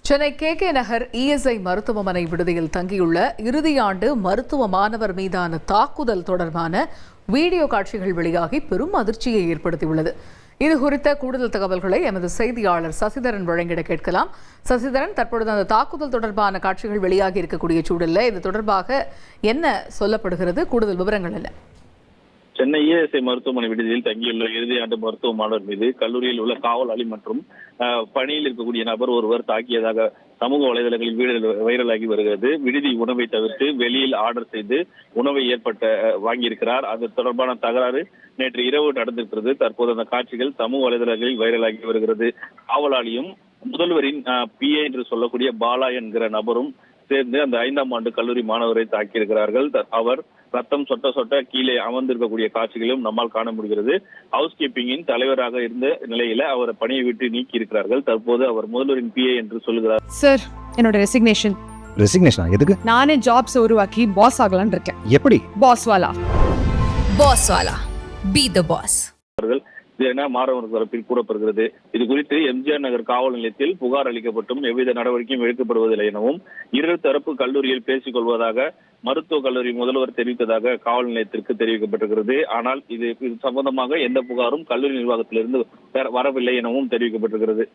Chennai K நகர் ESI மருத்துவமனை விடுதியில் தங்கியுள்ள இறுதியாண்டு மருத்துவ மாணவர் மீதான தாக்குதல் தொடர்பான வீடியோ காட்சிகள் வெளியாகி பெரும் அதிர்ச்சியை ஏற்படுத்தியுள்ளது. இது குறித்த கூடுதல் தகவல்களை எமது செய்தியாளர் சசிதரன் வழங்கிட கேட்கலாம். சசிதரன், தற்பொழுது அந்த தாக்குதல் தொடர்பான காட்சிகள் வெளியாகி இருக்கக்கூடிய சூழலில் இது தொடர்பாக என்ன சொல்லப்படுகிறது? கூடுதல் விவரங்கள் என்ன? சென்னை இஎஸ்ஐ மருத்துவமனை விடுதியில் தங்கியுள்ள இறுதியாண்டு மருத்துவ மாணவர் மீது கல்லூரியில் உள்ள காவலாளி மற்றும் பணியில் இருக்கக்கூடிய நபர் ஒருவர் தாக்கியதாக சமூக வலைதளங்களில் வீடியோ வைரலாகி வருகிறது. விடுதி உணவை தவிர்த்து வெளியில் ஆர்டர் செய்து உணவை வாங்கியிருக்கிறார். அது தொடர்பான தகராறு நேற்று இரவு நடந்திருக்கிறது. தற்போது அந்த காட்சிகள் சமூக வலைதளங்களில் வைரலாகி வருகிறது. காவலாளியும் முதல்வரின் PA என்று சொல்லக்கூடிய பாலா என்கிற நபரும் சேர்ந்து அந்த 5ஆம் ஆண்டு கல்லூரி மாணவரை தாக்கியிருக்கிறார்கள். அவர் ரத்தம் சொட்ட சொட்ட கீழே அமர்ந்திருக்கக்கூடிய காட்சிகளும் நம்மால் காண முடிகிறது. ஹவுஸ் கீப்பிங்கின் தலைவராக இருந்த நிலையில அவர் பணியை விட்டு நீக்கி இருக்கிறார்கள். தற்போது அவர் முதல்வரின் PA என்று சொல்லுகிறார். சார், என்னோட ரெசிக்னேஷன் எதுக்கு? நானே ஜாப்ஸ் உருவாக்கி பாஸ் ஆகலாம்னு இருக்கேன். எப்படி? பாஸ் வாலா பி தி பாஸ் என மாணவர் தரப்பில் கூறப்படுகிறது. இது குறித்து MGR நகர் காவல் நிலையத்தில் புகார் அளிக்கப்பட்டும் எவ்வித நடவடிக்கையும் எடுக்கப்படுவதில்லை எனவும் இரு தரப்பு கல்லூரியில் பேசிக் கொள்வதாக மருத்துவக் கல்லூரி முதல்வர் தெரிவித்ததாக காவல் நிலையத்திற்கு தெரிவிக்கப்பட்டிருக்கிறது. ஆனால் இது சம்பந்தமாக எந்த புகாரும் கல்லூரி நிர்வாகத்திலிருந்து வரவில்லை எனவும் தெரிவிக்கப்பட்டிருக்கிறது.